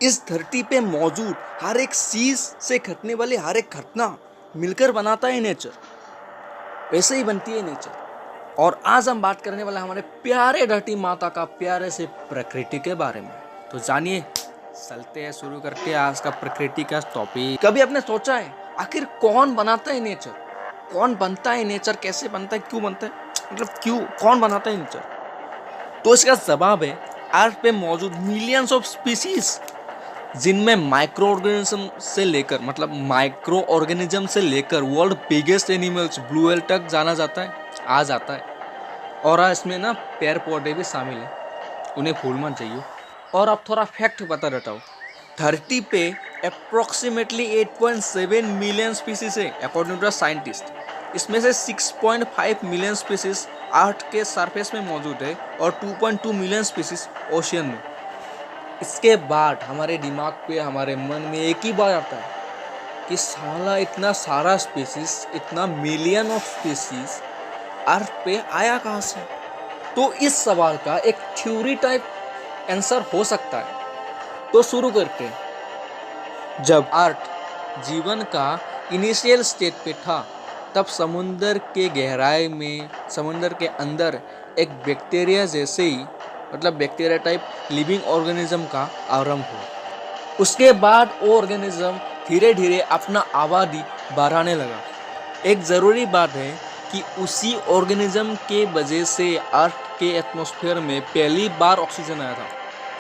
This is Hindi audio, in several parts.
इस धरती पे मौजूद हर एक चीज से घटने वाली हर एक घटना मिलकर बनाता है नेचर, वैसे ही बनती है नेचर। और आज हम बात करने वाले हमारे प्यारे धरती माता का प्यारे से प्रकृति के बारे में। तो जानिए, चलते हैं शुरू करके आज का प्रकृति का टॉपिक। कभी आपने सोचा है आखिर कौन बनाता है नेचर? कौन बनता है नेचर? कैसे बनता है? क्यों बनता है? मतलब क्यों, कौन बनाता है नेचर? तो इसका जवाब है अर्थ पे मौजूद मिलियंस ऑफ स्पीसीज, जिनमें माइक्रो ऑर्गेनिज्म से लेकर world biggest animals blue whale तक आ जाता है। और इसमें ना पेड़ पौधे भी शामिल हैं, उन्हें भूल मत जाइए। और अब थोड़ा फैक्ट बता देता हूँ। धरती पे अप्रोक्सीमेटली 8.7 मिलियन स्पीसीज है अकॉर्डिंग टू द साइंटिस्ट। इसमें से 6.5 मिलियन स्पीसीज अर्थ के सरफेस में मौजूद है और 2.2 मिलियन स्पीसीज ओशियन में। इसके बाद हमारे दिमाग पे, हमारे मन में एक ही बात आता है कि साला इतना सारा स्पीसीज, इतना मिलियन ऑफ स्पीसीज अर्थ पे आया कहाँ से? तो इस सवाल का एक थ्योरी टाइप आंसर हो सकता है। तो शुरू करते हैं। जब अर्थ जीवन का इनिशियल स्टेट पे था, तब समुद्र के गहराई में, समुद्र के अंदर एक बैक्टीरिया जैसे ही, मतलब बैक्टीरिया टाइप लिविंग ऑर्गेनिज्म का आरंभ हुआ। उसके बाद वो ऑर्गेनिज्म धीरे धीरे अपना आबादी बढ़ाने लगा। एक ज़रूरी बात है कि उसी ऑर्गेनिज्म के वजह से अर्थ के एटमॉस्फेयर में पहली बार ऑक्सीजन आया था।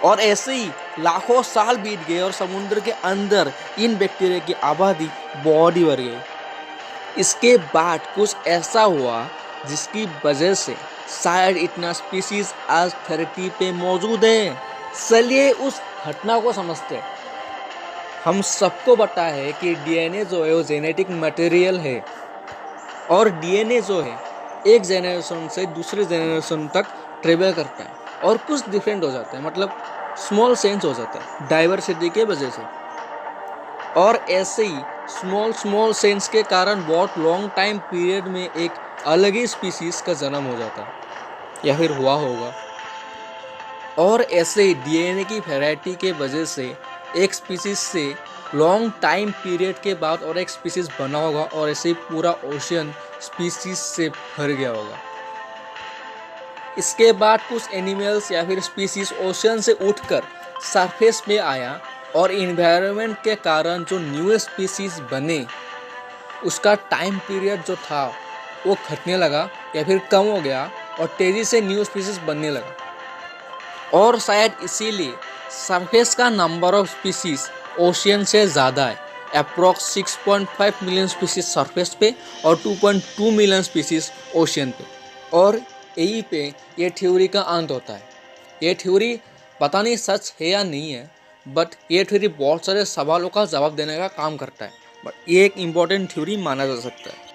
और ऐसे ही लाखों साल बीत गए और समुद्र के अंदर इन बैक्टीरिया की आबादी बहुत ही बढ़ गई। इसके बाद कुछ ऐसा हुआ जिसकी वजह से शायद इतना स्पीसीज आज धरती पे मौजूद है। चलिए उस घटना को समझते हैं। हम सबको पता है कि डीएनए जो है वो जेनेटिक मटेरियल है, और डीएनए जो है एक जेनरेशन से दूसरे जेनरेशन तक ट्रेवल करता है और कुछ डिफरेंट हो जाता है, मतलब स्मॉल चेंज हो जाता है डाइवर्सिटी के वजह से। और ऐसे ही स्मॉल चेंज के कारण बहुत लॉन्ग टाइम पीरियड में एक अलग ही स्पीसीज का जन्म हो जाता है या फिर हुआ होगा। और ऐसे ही डीएनए की वैरायटी के वजह से एक स्पीसीज से लॉन्ग टाइम पीरियड के बाद और एक स्पीसीज बना होगा, और ऐसे ही पूरा ओशियन स्पीसीज से भर गया होगा। इसके बाद कुछ एनिमल्स या फिर स्पीसीज ओशियन से उठकर सरफेस में आया, और इन्वायरमेंट के कारण जो न्यू स्पीसीज बने, उसका टाइम पीरियड जो था वो घटने लगा या फिर कम हो गया, और तेज़ी से न्यू स्पीसीज बनने लगा। और शायद इसीलिए सरफेस का नंबर ऑफ स्पीसीज ओशियन से ज़्यादा है। अप्रॉक्स 6.5 मिलियन स्पीसीज सरफेस पे और 2.2 मिलियन स्पीसीज ओशियन पे। और यहीं पे ये थ्योरी का अंत होता है। ये थ्योरी पता नहीं सच है या नहीं है, बट ये थ्योरी बहुत सारे सवालों का जवाब देने का काम करता है। बट ये एक इम्पॉर्टेंट थ्योरी माना जा सकता है।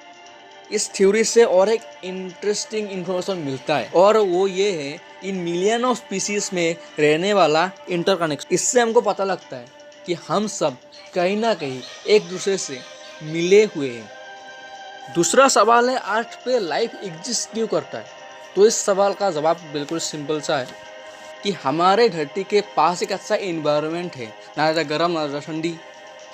इस थ्योरी से और एक इंटरेस्टिंग इन्फॉर्मेशन मिलता है, और वो ये है इन मिलियन ऑफ स्पीसीज में रहने वाला इंटरकनेक्शन। इससे हमको पता लगता है कि हम सब कहीं ना कहीं एक दूसरे से मिले हुए हैं। दूसरा सवाल है, अर्थ पे लाइफ एग्जिस्ट क्यों करता है? तो इस सवाल का जवाब बिल्कुल सिंपल सा है कि हमारे धरती के पास एक अच्छा इन्वायरमेंट है, ना ज़्यादा गर्म ना ज़्यादा ठंडी।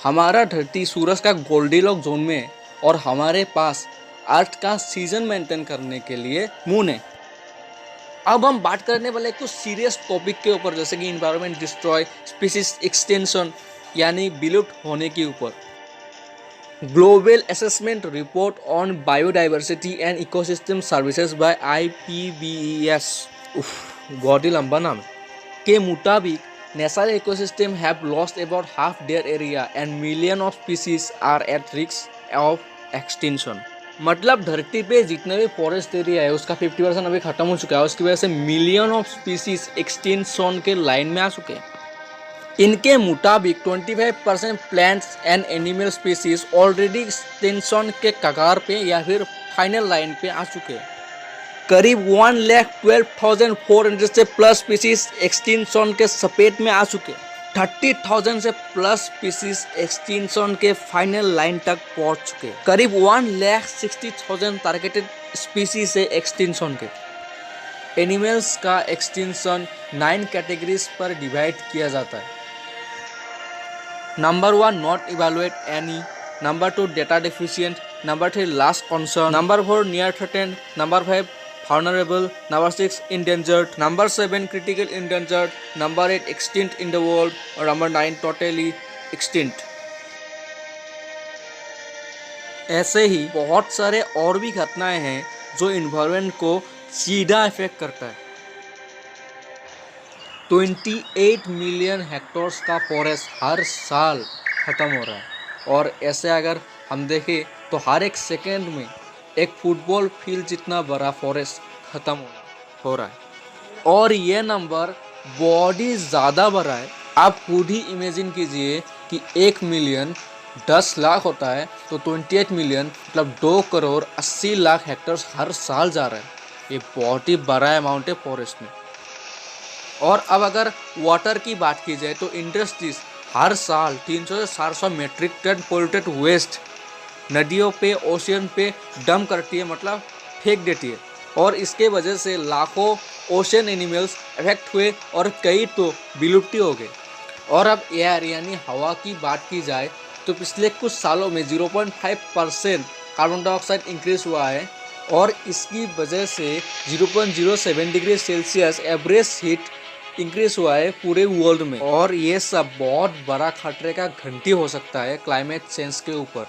हमारा धरती सूरज का गोल्डीलॉक जोन में है, और हमारे पास अर्थ का सीजन मेंटेन करने के लिए मून है। अब हम बात करने वाले कुछ सीरियस टॉपिक के ऊपर, जैसे कि इन्वायरमेंट डिस्ट्रॉय, स्पीसीज एक्सटेंशन यानी विलुप्त होने के ऊपर। Global assessment report on biodiversity and ecosystem services by IPBES, बहुत ही लंबा नाम है, के मुताबिक natural ecosystem have lost about half their area and million of species are at risk of extinction. मतलब धरती पे जितने भी फॉरेस्ट एरिया है उसका 50% अभी खत्म हो चुका है। उसकी वजह से मिलियन ऑफ स्पीसीज एक्सटिंक्शन के लाइन में आ चुके हैं। इनके मुताबिक 25% plants and animal species already extinction के कगार पे या फिर फाइनल लाइन पे आ चुके हैं। करीब 1,12,400 से प्लस स्पीसीज एक्सटिंक्शन के सपेट में आ चुके हैं। 30,000 से प्लस स्पीसीज एक्सटिंक्शन के फाइनल लाइन तक पहुंच चुके हैं। करीब 1,60,000 टारगेटेड स्पीसीज से एक्सटिंक्शन के। एनिमल्स का एक्सटिंक्शन 9 कैटेगरीज पर डिवाइड किया जाता है। Number 1, not evaluate any. Number 2, data deficient. Number 3, last concern. Number 4, near threatened. Number 5, vulnerable. Number 6, endangered. Number 7, critical endangered. Number 8, extinct in the world. और number 9, totally extinct. ऐसे ही बहुत सारे और भी घटनाएं हैं जो इन्वायरमेंट को सीधा इफेक्ट करता है। 28 मिलियन हेक्टर्स का फॉरेस्ट हर साल ख़त्म हो रहा है और ऐसे अगर हम देखें तो हर एक सेकेंड में एक फुटबॉल फील्ड जितना बड़ा फॉरेस्ट ख़त्म हो रहा है और ये नंबर बहुत ही ज़्यादा बड़ा है। आप खुद ही इमेजिन कीजिए कि 1 मिलियन 10 लाख होता है तो 28 मिलियन मतलब 2 करोड़ 80 लाख हेक्टर्स हर साल जा रहा है। ये बहुत ही बड़ा अमाउंट है फॉरेस्ट में। और अब अगर वाटर की बात की जाए तो इंडस्ट्रीज हर साल 300 से 400 मेट्रिक टन पोल्यूटेड वेस्ट नदियों पे ओशियन पे डंप करती है, मतलब फेंक देती है और इसके वजह से लाखों ओशियन एनिमल्स अफेक्ट हुए और कई तो विलुप्ति हो गए। और अब एयर यानी हवा की बात की जाए तो पिछले कुछ सालों में 0.5% कार्बन डाइऑक्साइड इंक्रीज हुआ है और इसकी वजह से 0.07 degree Celsius average heat increase हुआ है पूरे वर्ल्ड में। और ये सब बहुत बड़ा खतरे का घंटी हो सकता है क्लाइमेट चेंज के ऊपर।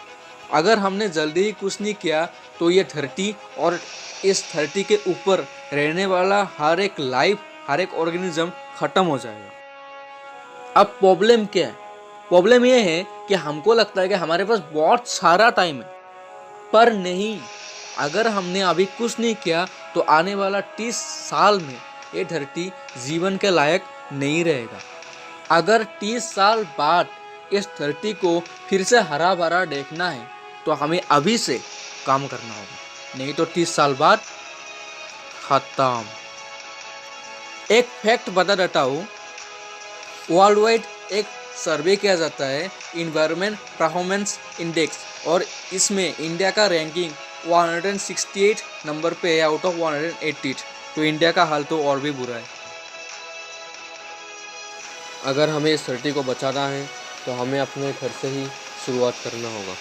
अगर हमने जल्दी ही कुछ नहीं किया तो ये धरती और इस धरती के ऊपर रहने वाला हर एक लाइफ, हर एक ऑर्गेनिज्म खत्म हो जाएगा। अब प्रॉब्लम क्या है? प्रॉब्लम ये है कि हमको लगता है कि हमारे पास बहुत सारा टाइम है, पर नहीं। अगर हमने अभी कुछ नहीं किया तो आने वाला 30 साल में ये धरती जीवन के लायक नहीं रहेगा। अगर 30 साल बाद इस धरती को फिर से हरा भरा देखना है तो हमें अभी से काम करना होगा, नहीं तो 30 साल बाद खत्म। एक फैक्ट बता देता हूँ, वर्ल्ड वाइड एक सर्वे किया जाता है इन्वायरमेंट परफॉर्मेंस इंडेक्स और इसमें इंडिया का रैंकिंग 168 नंबर पे है आउट ऑफ 180। तो इंडिया का हाल तो और भी बुरा है। अगर हमें इस धरती को बचाना है तो हमें अपने घर से ही शुरुआत करना होगा।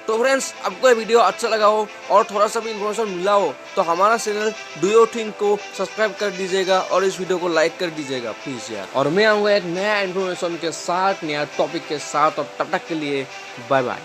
तो फ्रेंड्स, आपको ये वीडियो अच्छा लगा हो और थोड़ा सा भी इन्फॉर्मेशन मिला हो तो हमारा चैनल डू योर थिंग को सब्सक्राइब कर दीजिएगा और इस वीडियो को लाइक कर दीजिएगा प्लीज़ यार। और मैं आऊँगा एक नया इन्फॉर्मेशन के साथ, नया टॉपिक के साथ, और तब तक के लिए बाय बाय।